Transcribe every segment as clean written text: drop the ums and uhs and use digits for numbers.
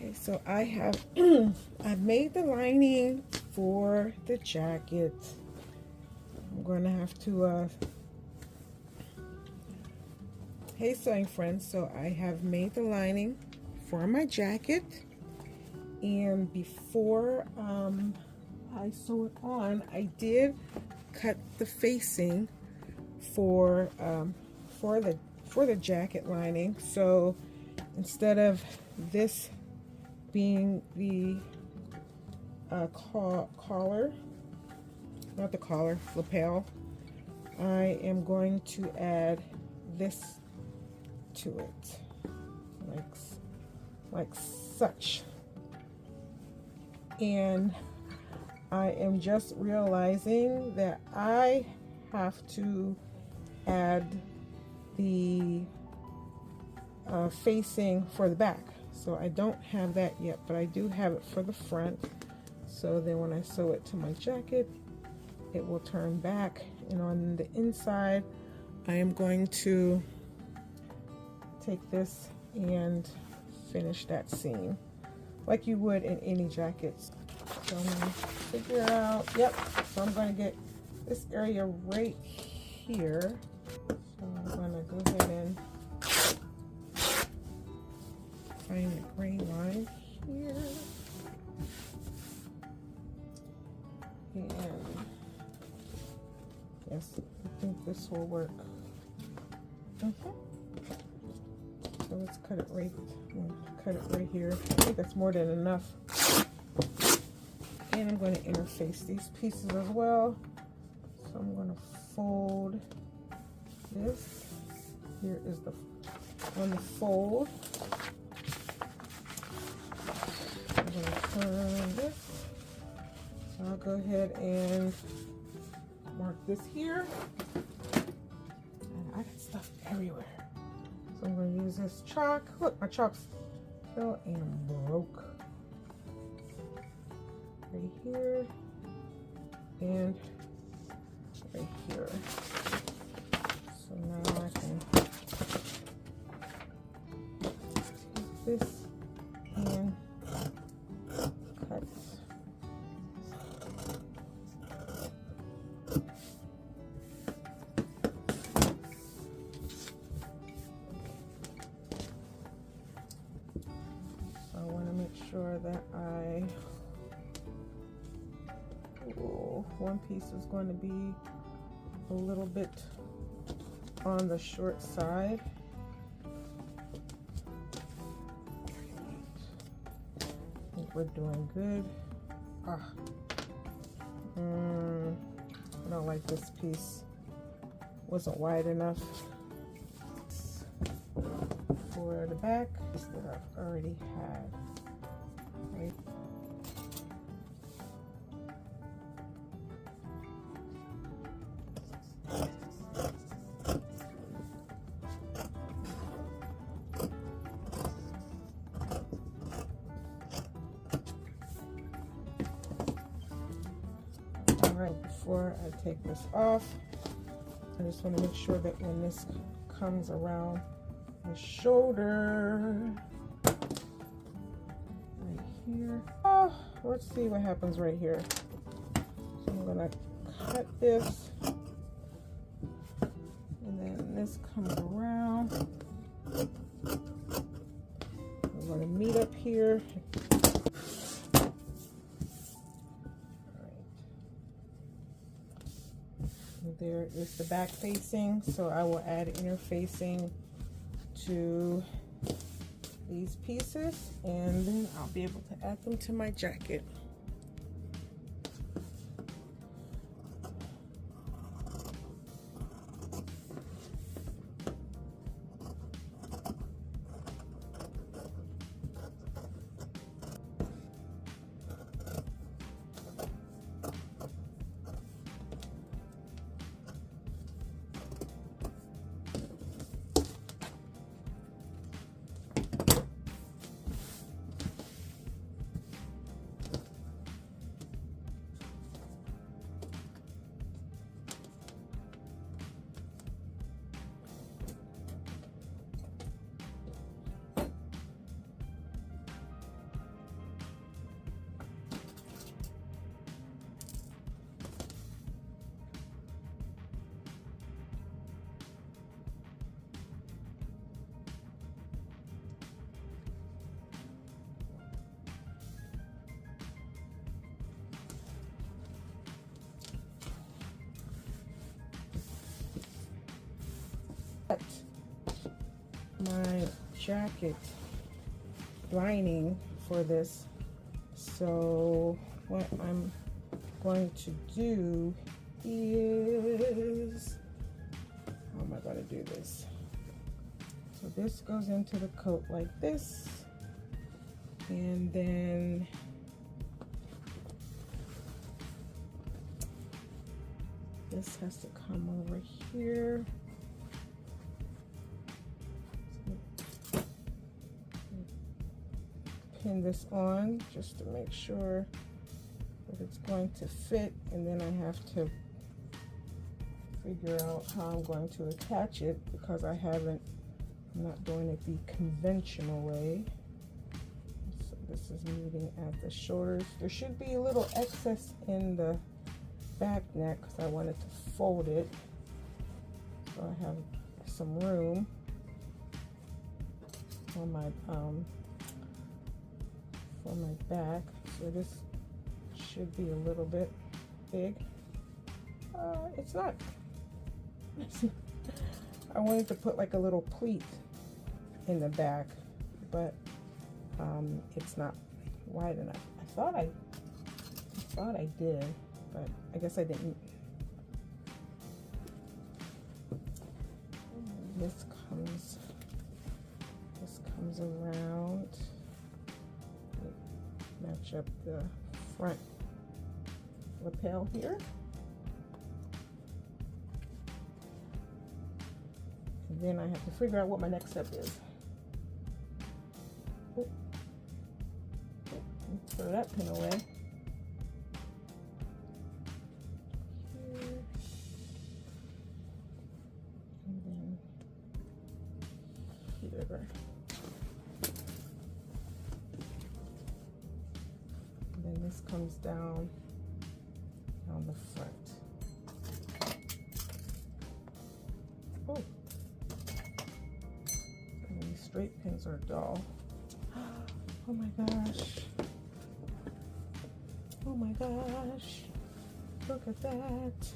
Okay, so I have I've made the lining for the jacket. I'm going to have to hey sewing friends, so I have made the lining for my jacket, and before I sew it on, I did cut the facing for the jacket lining. So instead of this being the collar, not the collar, lapel, I am going to add this to it, like such. And I am just realizing that I have to add the facing for the back. So I don't have that yet, but I do have it for the front. So then when I sew it to my jacket, it will turn back. And on the inside, I am going to take this and finish that seam like you would in any jackets. So I'm going to figure out, yep, so I'm going to get this area right here. So I'm going to go ahead and find the gray line here. And yes, I think this will work. So let's cut it right here. I think that's more than enough. And I'm going to interface these pieces as well. So I'm going to fold this. Here is on the fold. I'm going to turn this. So I'll go ahead and mark this here. And I got stuff everywhere. So I'm going to use this chalk. Look, my chalk's fell and broke. Right here and right here. So now I can take this and cut. So I want to make sure that one piece is going to be a little bit on the short side. I think we're doing good. I don't like this piece. Wasn't wide enough for the back. This that I've already had. Right. Before I take this off, I just want to make sure that when this comes around the shoulder, right here, let's see what happens right here. So I'm going to cut this, and then this comes around. I'm going to meet up here. There is the back facing, so I will add interfacing to these pieces, and then I'll be able to add them to my jacket. my jacket lining for this. So what I'm going to do is, how am I going to do this? So this goes into the coat like this, and then this has to come over here. Pin this on just to make sure that it's going to fit, and then I have to figure out how I'm going to attach it because I'm not doing it the conventional way. So this is meeting at the shoulders. There should be a little excess in the back neck because I wanted to fold it so I have some room for my back. So this should be a little bit big. It's not. I wanted to put like a little pleat in the back, but it's not wide enough. I thought I did, but I guess I didn't. This comes around. Match up the front lapel here. And then I have to figure out what my next step is. Throw that pin away. Here. And then here. And then this comes down the front. Oh. And these straight pins are dull. Oh my gosh. Oh my gosh. Look at that.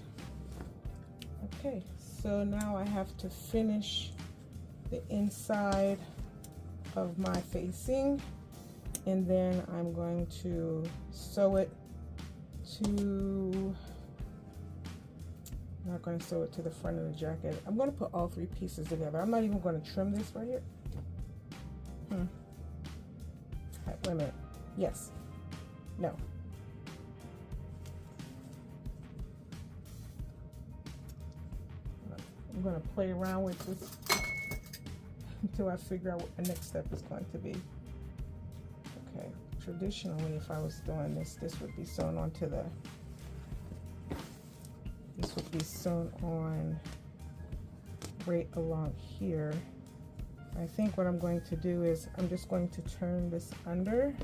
Okay, so now I have to finish the inside of my facing, and then I'm going to sew it to, I'm not going to sew it to the front of the jacket. I'm going to put all three pieces together. I'm not even going to trim this right here. Right, wait a minute. Yes. No. I'm going to play around with this until I figure out what the next step is going to be. Okay, traditionally if I was doing this, this would be sewn onto the, this would be sewn on right along here. I think what I'm going to do is I'm just going to turn this under,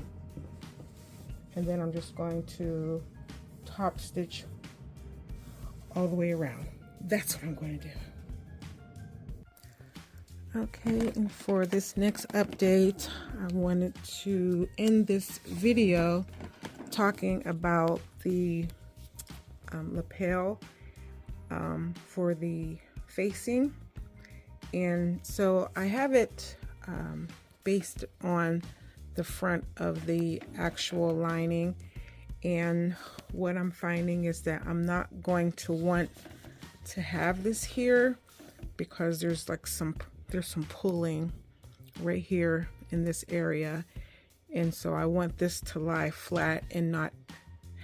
and then I'm just going to top stitch all the way around. That's what I'm going to do. Okay, and for this next update, I wanted to end this video talking about the lapel for the facing. And so I have it based on the front of the actual lining, and what I'm finding is that I'm not going to want to have this here because there's like some pulling right here in this area, and so I want this to lie flat and not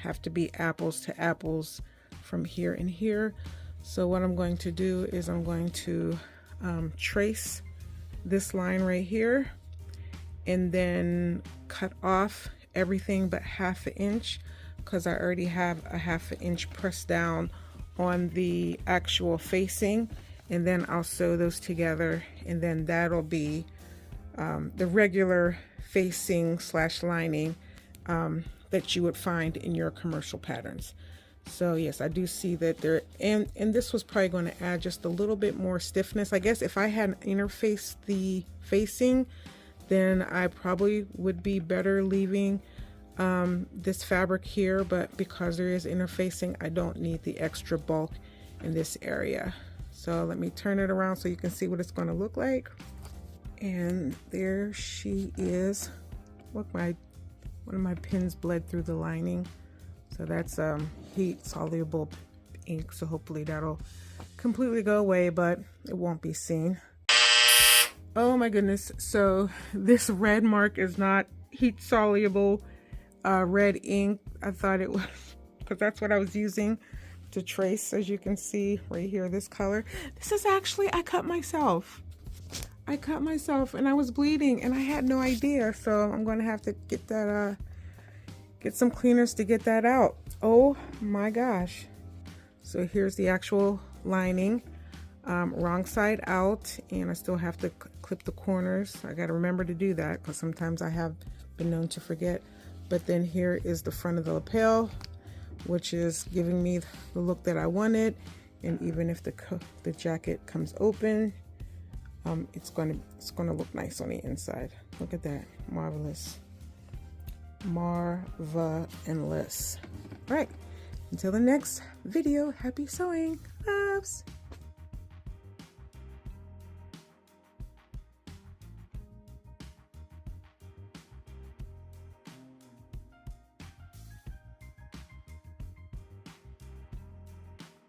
have to be apples to apples from here and here. So what I'm going to do is I'm going to trace this line right here and then cut off everything but 1/2 inch, because I already have a 1/2 inch pressed down on the actual facing, and then I'll sew those together, and then that'll be the regular facing / lining that you would find in your commercial patterns. So yes, I do see that there, and this was probably going to add just a little bit more stiffness. I guess if I had interfaced the facing, then I probably would be better leaving this fabric here, but because there is interfacing, I don't need the extra bulk in this area. So let me turn it around so you can see what it's going to look like. And there she is. Look, one of my pins bled through the lining. So that's heat soluble ink, so hopefully that'll completely go away, but it won't be seen. Oh my goodness, so this red mark is not heat soluble red ink. I thought it was, because that's what I was using to trace, as you can see right here, this color. This is actually, I cut myself and I was bleeding and I had no idea, so I'm going to have to get that get some cleaners to get that out. Oh my gosh. So here's the actual lining, wrong side out, and I still have to clip the corners. I got to remember to do that because sometimes I have been known to forget. But then here is the front of the lapel, which is giving me the look that I wanted. And even if the jacket comes open, it's going to look nice on the inside. Look at that, marvelous, marvelous. All right, until the next video, happy sewing, loves.